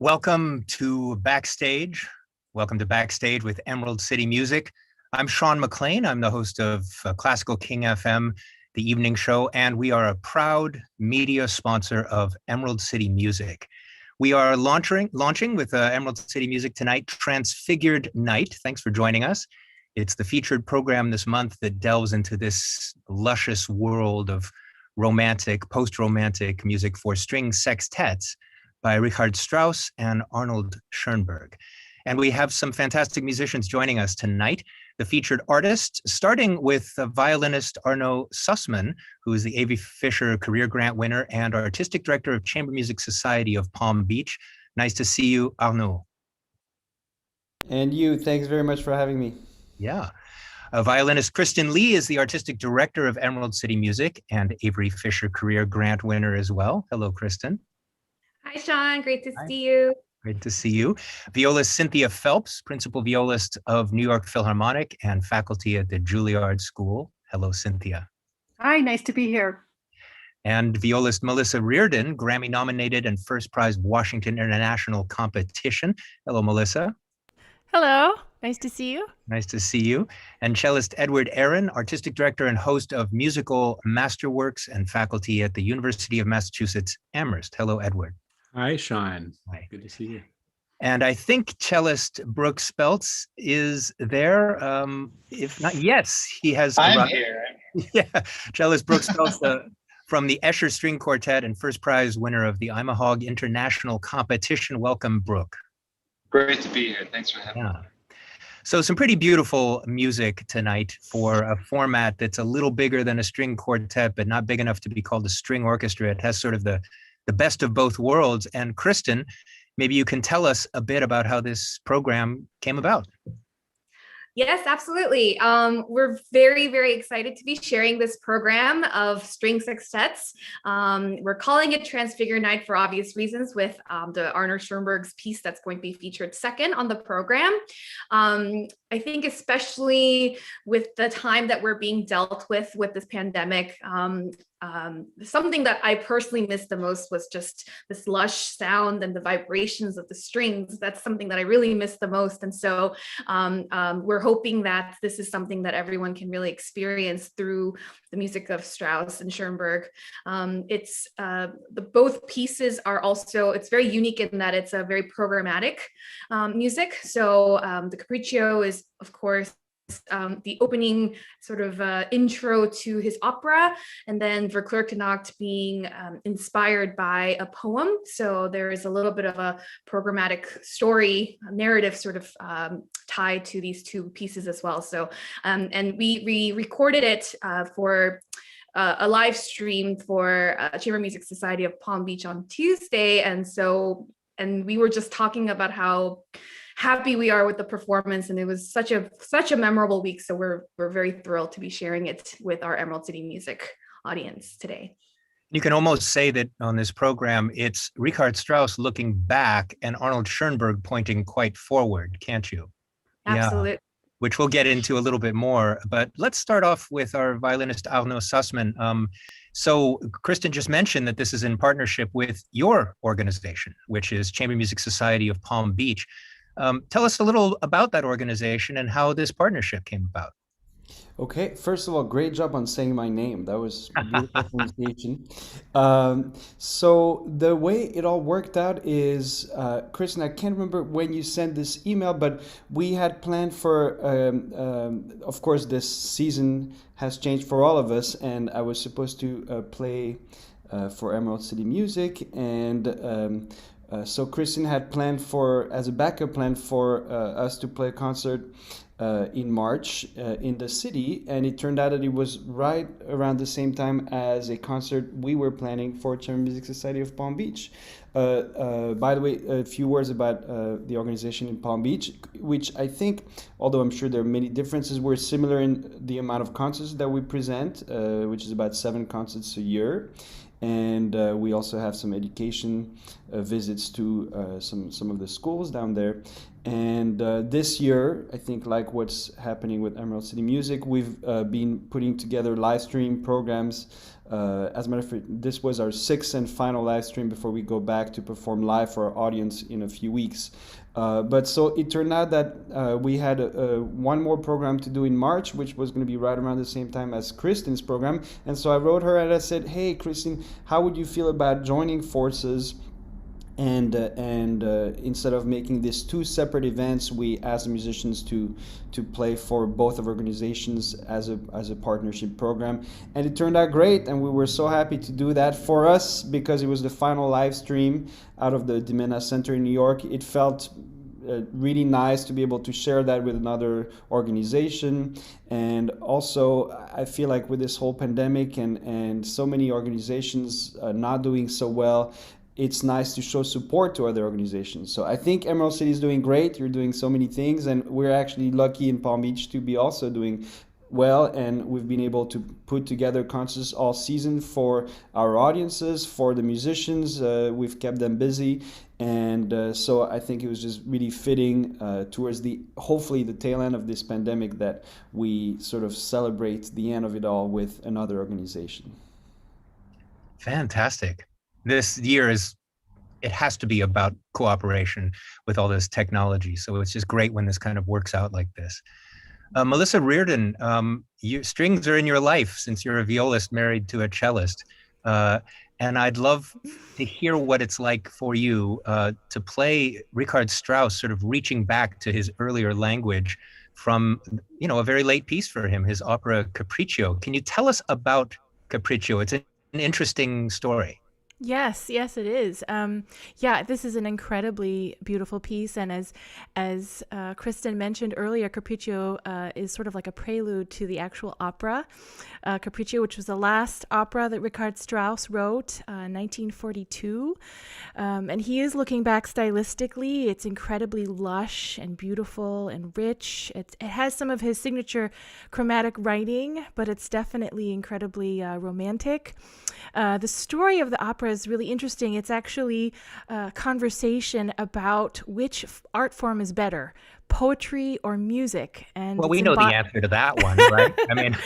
Welcome to Backstage. Welcome to Backstage with Emerald City Music. I'm Sean McLean. I'm the host of Classical King FM, the evening show, and we are a proud media sponsor of Emerald City Music. We are launching with Emerald City Music tonight, Transfigured Night. Thanks for joining us. It's the featured program this month that delves into this luscious world of romantic, post-romantic music for string sextets by Richard Strauss and Arnold Schoenberg. And we have some fantastic musicians joining us tonight. The featured artists, starting with violinist Arnold Sussman, who is the A.V. Fisher Career Grant winner and artistic director of Chamber Music Society of Palm Beach. Nice to see you, Arnaud. And you, thanks very much for having me. Yeah. Violinist Kristen Lee is the artistic director of Emerald City Music and Avery Fisher Career Grant winner as well. Hello, Kristen. Hi, Sean. Great to see you. Great to see you. Violist Cynthia Phelps, principal violist of New York Philharmonic and faculty at the Juilliard School. Hello, Cynthia. Hi, nice to be here. And violist Melissa Reardon, Grammy nominated and first prize Washington International Competition. Hello, Melissa. Hello, nice to see you. Nice to see you. And cellist Edward Aaron, artistic director and host of musical masterworks and faculty at the University of Massachusetts Amherst. Hello, Edward. Hi, Sean. Hi. Good to see you. And I think cellist Brooke Speltz is there. If not, yes, he has I'm arrived. here. Yeah, cellist Brooke Speltz from the Escher String Quartet and first prize winner of the Imahog International Competition. Welcome, Brooke. Great to be here. Thanks for having me. So some pretty beautiful music tonight for a format that's a little bigger than a string quartet, but not big enough to be called a string orchestra. It has sort of the best of both worlds. And Kristen, maybe you can tell us a bit about how this program came about. Yes, absolutely. We're very, very excited to be sharing this program of string sextets. We're calling it Transfigured Night for obvious reasons with the Arnold Schoenberg's piece that's going to be featured second on the program. I think especially with the time that we're being dealt with this pandemic, something that I personally missed the most was just this lush sound and the vibrations of the strings. That's something that I really missed the most. And so we're hoping that this is something that everyone can really experience through the music of Strauss and Schoenberg. Both pieces are also, it's very unique in that it's a very programmatic music. So the Capriccio is, of course, the opening sort of intro to his opera, and then Verkleurknacht being inspired by a poem. So there is a little bit of a programmatic story, narrative sort of tied to these two pieces as well. So, and we recorded it for a live stream for Chamber Music Society of Palm Beach on Tuesday. And we were just talking about how happy we are with the performance, and it was such a memorable week. So we're very thrilled to be sharing it with our Emerald City Music audience today. You can almost say that on this program, it's Richard Strauss looking back and Arnold Schoenberg pointing quite forward, can't you? Absolutely. Yeah, which we'll get into a little bit more. But let's start off with our violinist Arnold Sussman. So Kristen just mentioned that this is in partnership with your organization, which is Chamber Music Society of Palm Beach. Tell us a little about that organization and how this partnership came about. Okay, first of all, great job on saying my name. That was a beautiful pronunciation. So the way it all worked out is, Kristen, I can't remember when you sent this email, but we had planned for, of course, this season has changed for all of us, and I was supposed to play for Emerald City Music, and so Kristen had planned as a backup plan for us to play a concert in March in the city, and it turned out that it was right around the same time as a concert we were planning for Chamber Music Society of Palm Beach. By the way, a few words about the organization in Palm Beach, which I think, although I'm sure there are many differences, we're similar in the amount of concerts that we present, which is about 7 concerts a year. And we also have some education visits to some of the schools down there. And this year, I think like what's happening with Emerald City Music, we've been putting together live stream programs. As a matter of fact, this was our sixth and final live stream before we go back to perform live for our audience in a few weeks. But so it turned out that we had one more program to do in March, which was going to be right around the same time as Kristen's program. And so I wrote her and I said, hey, Kristen, how would you feel about joining forces? And instead of making this two separate events, we asked the musicians to play for both of our organizations as a partnership program, and it turned out great. And we were so happy to do that for us because it was the final live stream out of the Dimena Center in New York. It felt really nice to be able to share that with another organization. And also I feel like with this whole pandemic and so many organizations not doing so well, it's nice to show support to other organizations. So I think Emerald City is doing great. You're doing so many things, and we're actually lucky in Palm Beach to be also doing well. And we've been able to put together concerts all season for our audiences, for the musicians. We've kept them busy. And so I think it was just really fitting towards hopefully the tail end of this pandemic that we sort of celebrate the end of it all with another organization. Fantastic. This year it has to be about cooperation with all this technology. So it's just great when this kind of works out like this. Melissa Reardon, strings are in your life since you're a violist married to a cellist. And I'd love to hear what it's like for you to play Richard Strauss, sort of reaching back to his earlier language from, a very late piece for him, his opera Capriccio. Can you tell us about Capriccio? It's an interesting story. Yes, it is. This is an incredibly beautiful piece, and as Kristen mentioned earlier, Capriccio is sort of like a prelude to the actual opera, Capriccio, which was the last opera that Richard Strauss wrote, 1942, and he is looking back stylistically. It's incredibly lush and beautiful and rich. It has some of his signature chromatic writing, but it's definitely incredibly romantic. The story of the opera is really interesting. It's actually a conversation about which art form is better, poetry or music. And well, we know the answer to that one, right? I mean,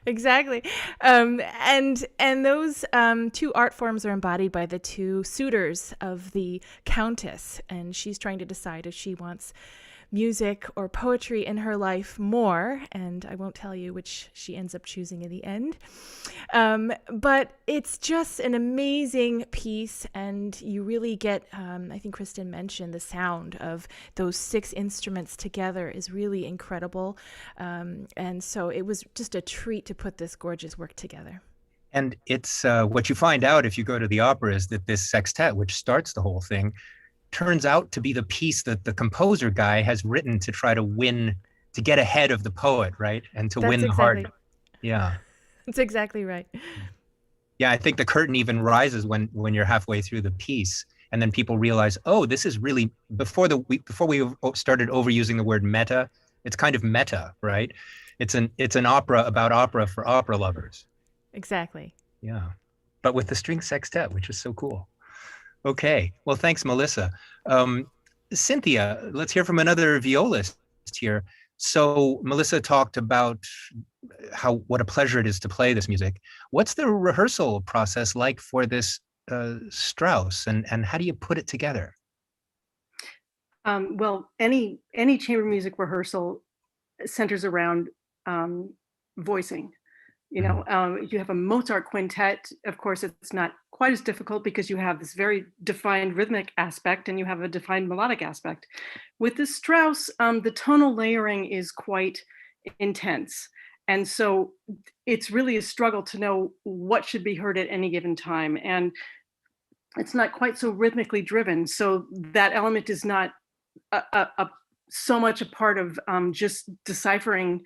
exactly. And those two art forms are embodied by the two suitors of the Countess, and she's trying to decide if she wants music or poetry in her life more, and I won't tell you which she ends up choosing in the end. But it's just an amazing piece, and you really get, I think Kristen mentioned, the sound of those 6 instruments together is really incredible. And so it was just a treat to put this gorgeous work together. And it's what you find out if you go to the opera is that this sextet, which starts the whole thing, turns out to be the piece that the composer guy has written to try to win, to get ahead of the poet, right? And to win the heart. Yeah. That's exactly right. Yeah, I think the curtain even rises when you're halfway through the piece, and then people realize, oh, this is really, before we started overusing the word meta, it's kind of meta, right? It's an opera about opera for opera lovers. Exactly. Yeah. But with the string sextet, which is so cool. Okay, well, thanks, Melissa. Cynthia, let's hear from another violist here. So Melissa talked about what a pleasure it is to play this music. What's the rehearsal process like for this Strauss, and how do you put it together? Well, any chamber music rehearsal centers around voicing. You have a Mozart quintet. Of course, it's not quite as difficult because you have this very defined rhythmic aspect and you have a defined melodic aspect. With the Strauss, the tonal layering is quite intense. And so it's really a struggle to know what should be heard at any given time. And it's not quite so rhythmically driven. So that element is not so much a part of just deciphering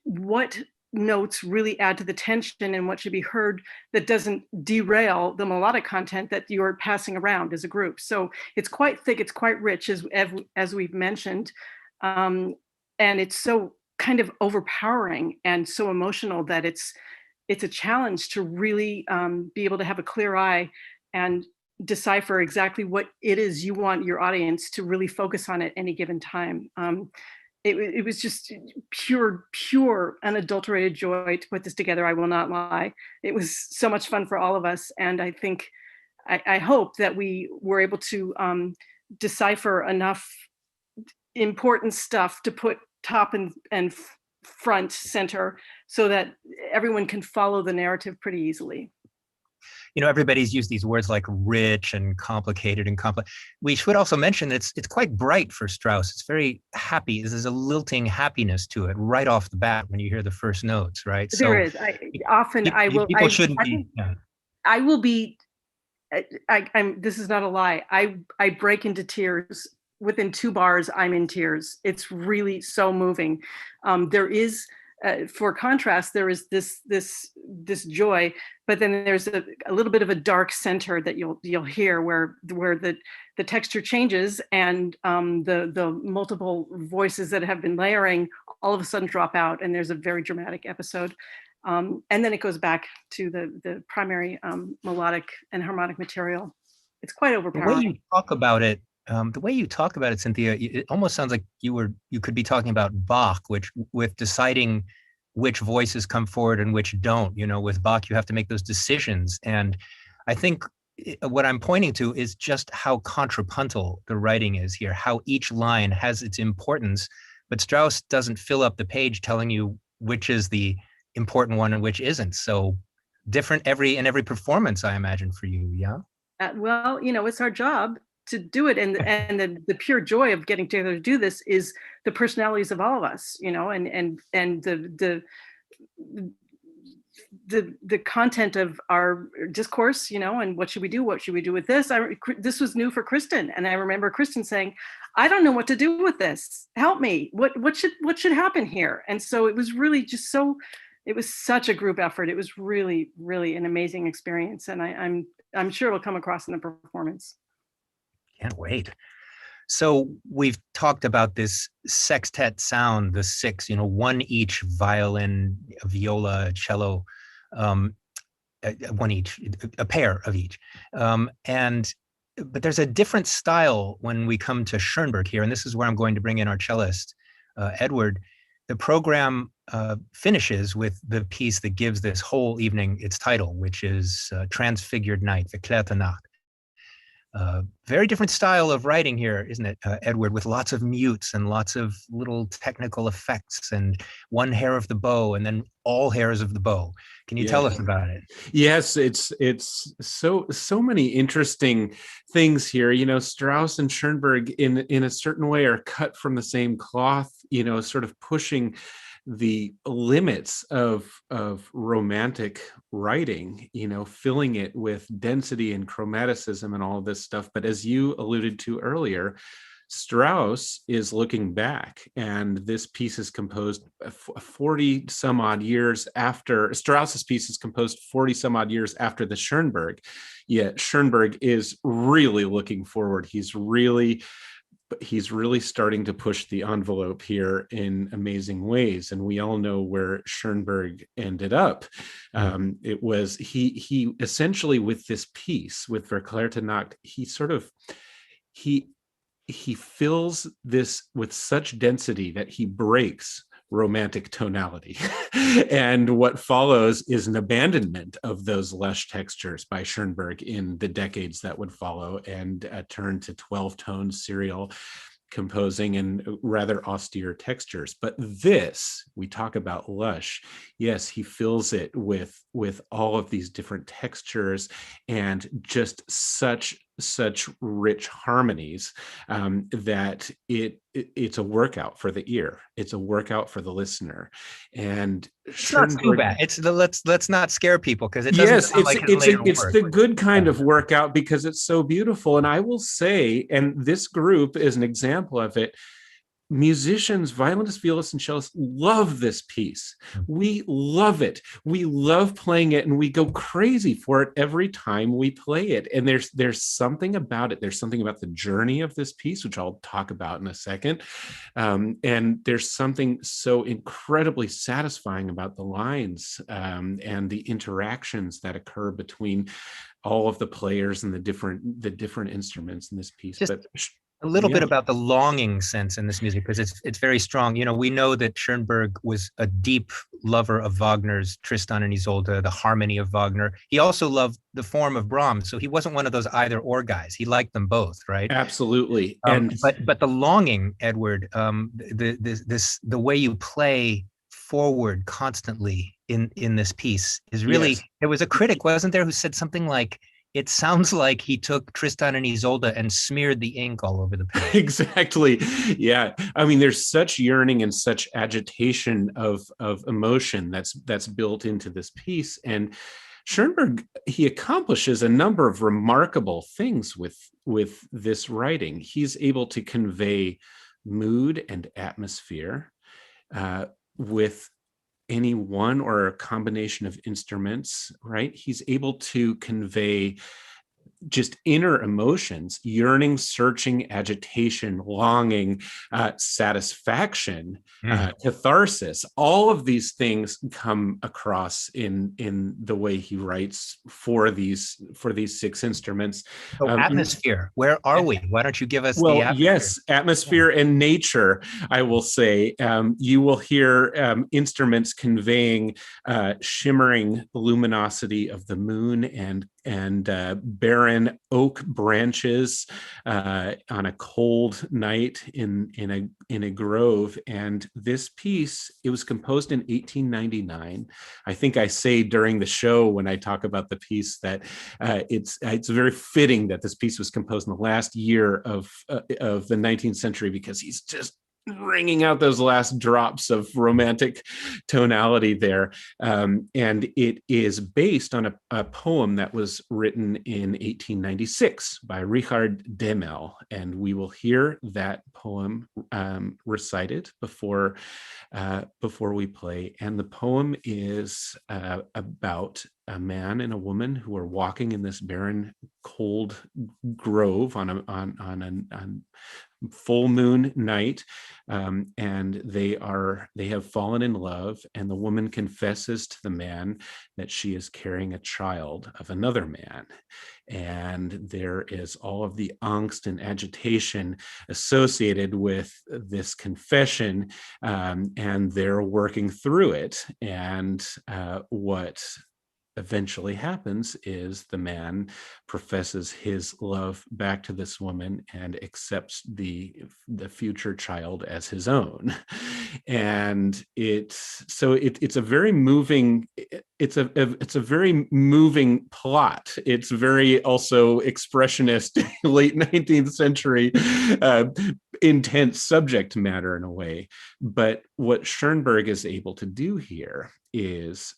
what notes really add to the tension and what should be heard that doesn't derail the melodic content that you're passing around as a group. So it's quite thick, it's quite rich, as we've mentioned, and it's so kind of overpowering and so emotional that it's a challenge to really be able to have a clear eye and decipher exactly what it is you want your audience to really focus on at any given time. It was just pure, unadulterated joy to put this together. I will not lie. It was so much fun for all of us. And I think, I hope that we were able to decipher enough important stuff to put top and front center so that everyone can follow the narrative pretty easily. You know, everybody's used these words like rich and complicated and complex. We should also mention that it's quite bright for Strauss. It's very happy. There's a lilting happiness to it right off the bat when you hear the first notes, right? There is. People shouldn't be. Yeah. I will be. I'm. This is not a lie. I break into tears within 2 bars. I'm in tears. It's really so moving. There is. For contrast, there is this joy, but then there's a little bit of a dark center that you'll hear where the texture changes, and the multiple voices that have been layering all of a sudden drop out, and there's a very dramatic episode, and then it goes back to the primary melodic and harmonic material. It's quite overpowering. The way you talk about it, Cynthia, it almost sounds like you could be talking about Bach, which with deciding which voices come forward and which don't. You know, with Bach, you have to make those decisions. And I think what I'm pointing to is just how contrapuntal the writing is here, how each line has its importance, but Strauss doesn't fill up the page telling you which is the important one and which isn't. So different in every performance, I imagine, for you. Yeah. Well, you know, it's our job to do it, and the pure joy of getting together to do this is the personalities of all of us, you know, and the content of our discourse, you know, and what should we do with this. This was new for Kristen, and I remember Kristen saying, I don't know what to do with this, help me, what should happen here. And so it was really just it was such a group effort. It was really, really an amazing experience, and I'm sure it'll come across in the performance. Can't wait. So we've talked about this sextet sound, the 6, you know, one each violin, viola, cello, one each, a pair of each. But there's a different style when we come to Schoenberg here, and this is where I'm going to bring in our cellist, Edward. The program finishes with the piece that gives this whole evening its title, which is Transfigured Night, Verklärte Nacht. Very different style of writing here, isn't it, Edward, with lots of mutes and lots of little technical effects and one hair of the bow and then all hairs of the bow. Can you tell us about it? Yes, it's so many interesting things here. You know, Strauss and Schoenberg in a certain way are cut from the same cloth, you know, sort of pushing the limits of romantic writing, you know, filling it with density and chromaticism and all of this stuff. But as you alluded to earlier, Strauss is looking back, and this piece is composed 40 some odd years after Strauss's piece is composed 40 some odd years after the Schoenberg. Yet Schoenberg is really looking forward. He's really starting to push the envelope here in amazing ways. And we all know where Schoenberg ended up. It was, he essentially, with this piece, with Verklärte Nacht, he fills this with such density that he breaks romantic tonality. And what follows is an abandonment of those lush textures by Schoenberg in the decades that would follow, and a turn to 12-tone serial composing and rather austere textures. But this, we talk about lush, yes, he fills it with all of these different textures and just such rich harmonies that it's a workout for the ear. It's a workout for the listener. And it's not too bad. Let's not scare people, because it doesn't sound like it's the good kind of workout, because it's so beautiful. And I will say, and this group is an example of it, musicians, violinists, violists, and cellists love this piece. We love it. We love playing it, and we go crazy for it every time we play it. And there's something about it. There's something about the journey of this piece, which I'll talk about in a second. And there's something so incredibly satisfying about the lines and the interactions that occur between all of the players and the different instruments in this piece. Just a little bit about the longing sense in this music, because it's very strong. You know, we know that Schoenberg was a deep lover of Wagner's Tristan and Isolde, the harmony of Wagner. He also loved the form of Brahms, so he wasn't one of those either or guys. He liked them both, right? Absolutely. But the longing, Edward, the way you play forward constantly in this piece is really. Yes. There was a critic, wasn't there, who said something like, it sounds like he took Tristan and Isolde and smeared the ink all over the page. Exactly. Yeah. I mean, there's such yearning and such agitation of emotion that's built into this piece. And Schoenberg, he accomplishes a number of remarkable things with this writing. He's able to convey mood and atmosphere with any one or a combination of instruments, right? He's able to convey just inner emotions, yearning, searching, agitation, longing, satisfaction, catharsis. All of these things come across in the way he writes for these 6 instruments. So atmosphere, where are we? Why don't you give us the atmosphere? Yes, atmosphere and nature, I will say. You will hear instruments conveying shimmering luminosity of the moon and barren oak branches on a cold night in a grove. And this piece, it was composed in 1899. I think I say during the show when I talk about the piece that it's very fitting that this piece was composed in the last year of the 19th century, because he's just wringing out those last drops of romantic tonality there. And it is based on a poem that was written in 1896 by Richard Demel. And we will hear that poem recited before we play. And the poem is about a man and a woman who are walking in this barren, cold grove on a full moon night, and they have fallen in love, and the woman confesses to the man that she is carrying a child of another man. And there is all of the angst and agitation associated with this confession, and they're working through it. And what eventually happens is the man professes his love back to this woman and accepts the future child as his own. And it's a very moving plot. It's very also expressionist, late 19th century intense subject matter in a way. But what Schoenberg is able to do here is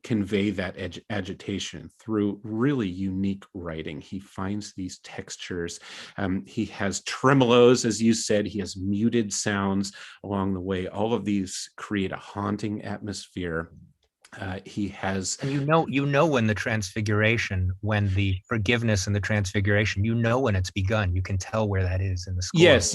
convey that agitation through really unique writing. He finds these textures. He has tremolos, as you said. He has muted sounds along the way. All of these create a haunting atmosphere. He has, and you know when the transfiguration, when the forgiveness and the transfiguration, when it's begun. You can tell where that is in the score. Yes,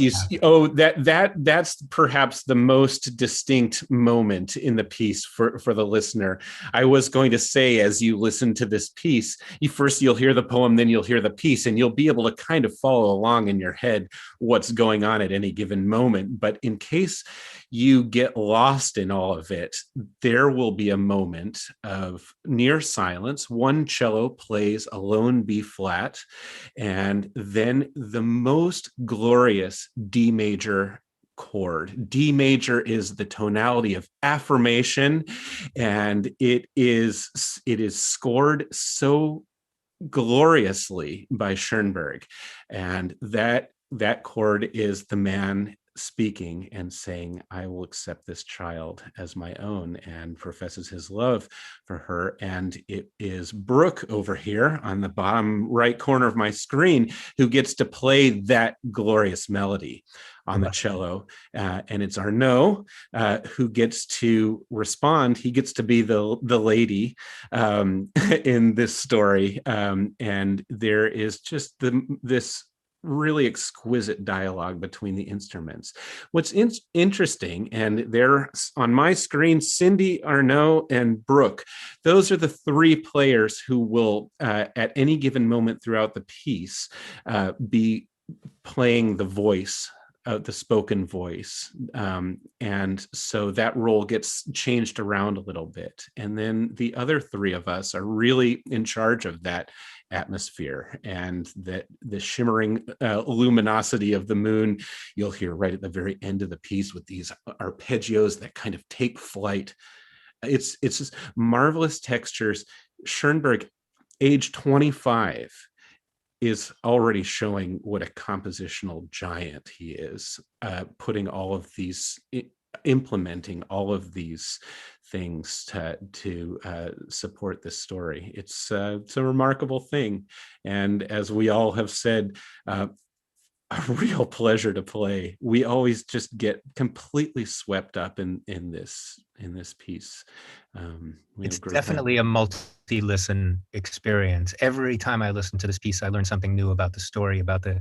that's perhaps the most distinct moment in the piece for the listener. I was going to say, as you listen to this piece, you'll hear the poem, then you'll hear the piece, and you'll be able to kind of follow along in your head what's going on at any given moment. But in case you get lost in all of it, there will be a moment of near silence. One cello plays a lone B flat, and then the most glorious D major chord. D major is the tonality of affirmation, and it is scored so gloriously by Schoenberg. And that chord is the man speaking and saying, I will accept this child as my own, and professes his love for her. And it is Brooke over here on the bottom right corner of my screen who gets to play that glorious melody on the cello. And it's Arnaud who gets to respond. He gets to be the lady in this story. And there is just this really exquisite dialogue between the instruments. What's interesting, and there on my screen, Cindy, Arnaud, and Brooke, those are the three players who will, at any given moment throughout the piece, be playing the voice, the spoken voice. And so that role gets changed around a little bit. And then the other three of us are really in charge of that atmosphere, and that the shimmering luminosity of the moon you'll hear right at the very end of the piece with these arpeggios that kind of take flight. It's just marvelous textures. Schoenberg, age 25, is already showing what a compositional giant he is, putting all of these, implementing all of these things to support this story. It's a remarkable thing, and as we all have said, a real pleasure to play. We always just get completely swept up in this piece. It's definitely a multi-listen experience. Every time I listen to this piece, I learn something new about the story, about the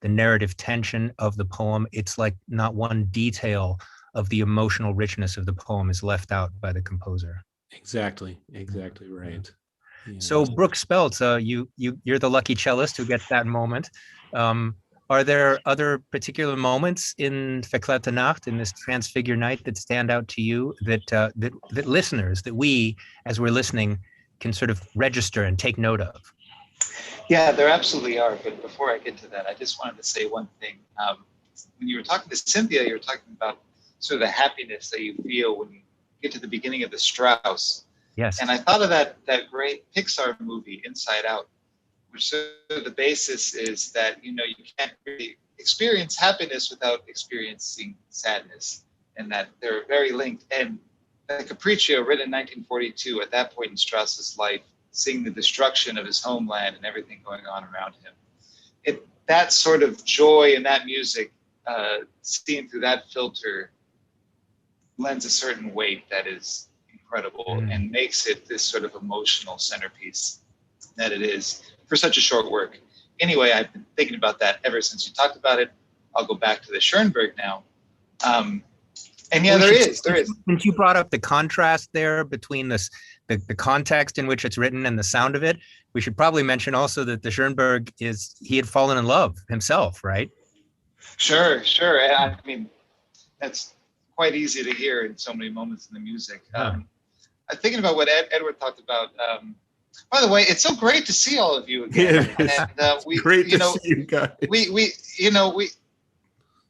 narrative tension of the poem. It's like not one detail of the emotional richness of the poem is left out by the composer. Exactly right. Yeah. So Brooke Speltz, you're the lucky cellist who gets that moment. Are there other particular moments in Verklärte Nacht, in this Transfigured Night, that stand out to you, that listeners, that we, as we're listening, can sort of register and take note of? Yeah, there absolutely are. But before I get to that, I just wanted to say one thing. When you were talking to Cynthia, you were talking about sort of the happiness that you feel when you get to the beginning of the Strauss. Yes. And I thought of that great Pixar movie, Inside Out, which sort of the basis is that, you can't really experience happiness without experiencing sadness, and that they're very linked. And the Capriccio, written in 1942, at that point in Strauss's life, seeing the destruction of his homeland and everything going on around him, that sort of joy in that music, seen through that filter, lends a certain weight that is incredible and makes it this sort of emotional centerpiece that it is for such a short work. Anyway, I've been thinking about that ever since you talked about it. I'll go back to the Schoenberg now. And yeah, there is. Since you brought up the contrast there between the context in which it's written and the sound of it, we should probably mention also that the Schoenberg he had fallen in love himself, right? Sure. I mean, that's quite easy to hear in so many moments in the music. I'm thinking about what Edward talked about. By the way, it's so great to see all of you again. Yeah, and great to see you guys.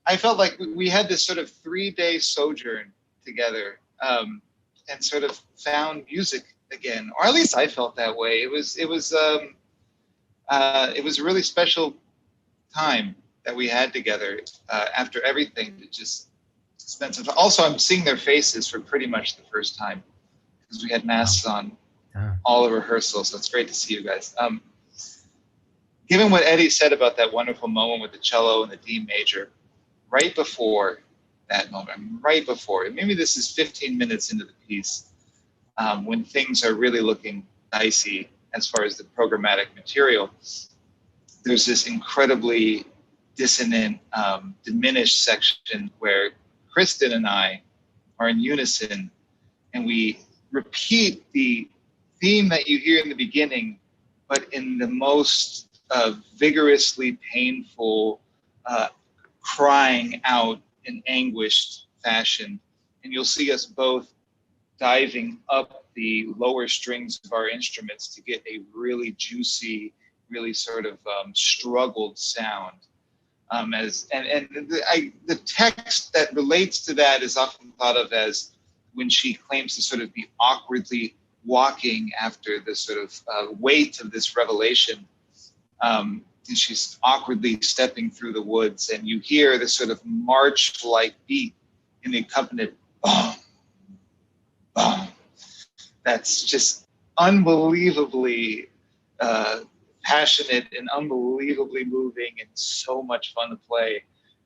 I felt like we had this sort of 3-day sojourn together, and sort of found music again, or at least I felt that way. It was a really special time that we had together after everything to just spend some time. Also, I'm seeing their faces for pretty much the first time because we had masks on all the rehearsals. So it's great to see you guys. Given what Eddie said about that wonderful moment with the cello and the D major, right before that moment, maybe this is 15 minutes into the piece, when things are really looking dicey as far as the programmatic material, there's this incredibly dissonant, diminished section where Kristen and I are in unison, and we repeat the theme that you hear in the beginning, but in the most vigorously painful, crying out in anguished fashion. And you'll see us both diving up the lower strings of our instruments to get a really juicy, really sort of struggled sound. The text that relates to that is often thought of as when she claims to sort of be awkwardly walking after the sort of weight of this revelation. and she's awkwardly stepping through the woods, and you hear this sort of march-like beat in the accompaniment. Boom, boom. That's just unbelievably passionate and unbelievably moving and so much fun to play.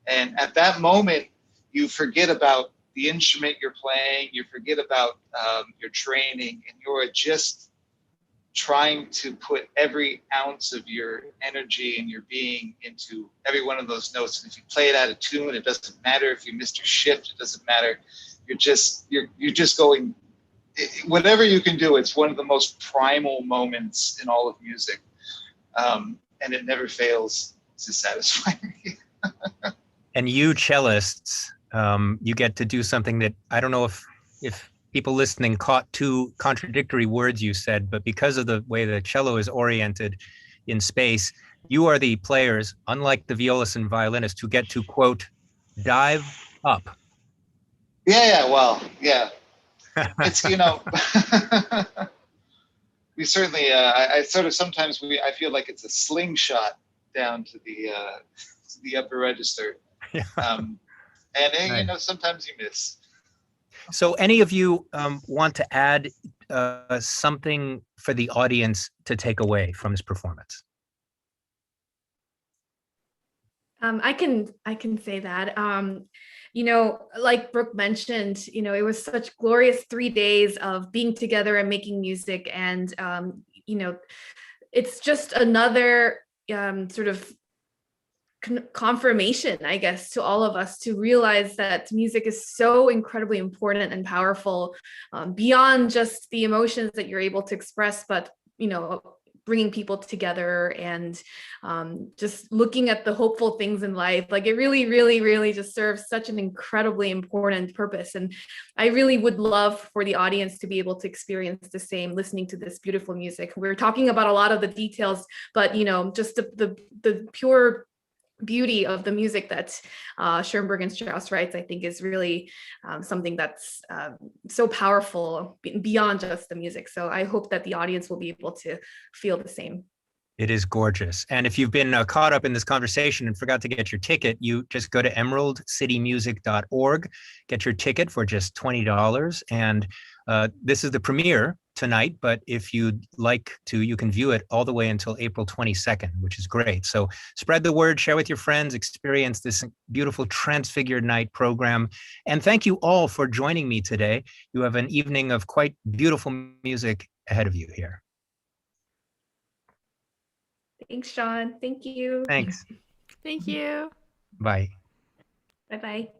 And at that moment, you forget about the instrument you're playing, you forget about your training, and you're just trying to put every ounce of your energy and your being into every one of those notes. And if you play it out of tune, it doesn't matter. If you missed your shift, it doesn't matter. You're just going, whatever you can do. It's one of the most primal moments in all of music. And it never fails to satisfy me. And you cellists, you get to do something that I don't know if people listening caught two contradictory words you said, but because of the way the cello is oriented in space, you are the players, unlike the violist and violinist, who get to, quote, dive up. Yeah. It's, we certainly, I sort of sometimes I feel like it's a slingshot down to the upper register. Yeah. And Nice. sometimes you miss. So any of you want to add something for the audience to take away from this performance? I can say that. Like Brooke mentioned, it was such glorious 3 days of being together and making music. And, it's just another sort of confirmation, I guess, to all of us to realize that music is so incredibly important and powerful, beyond just the emotions that you're able to express, but, bringing people together and just looking at the hopeful things in life. Like, it really, really, really just serves such an incredibly important purpose. And I really would love for the audience to be able to experience the same, listening to this beautiful music. We're talking about a lot of the details, but, just the pure beauty of the music that Schoenberg and Strauss writes, I think, is really something that's so powerful beyond just the music. So I hope that the audience will be able to feel the same. It is gorgeous. And if you've been caught up in this conversation and forgot to get your ticket, you just go to emeraldcitymusic.org, get your ticket for just $20. And this is the premiere tonight, but if you'd like to, you can view it all the way until April 22nd, which is great. So spread the word, share with your friends, experience this beautiful Transfigured Night program. And thank you all for joining me today. You have an evening of quite beautiful music ahead of you here. Thanks, Sean. Thank you. Thanks. Thank you. Bye. Bye-bye.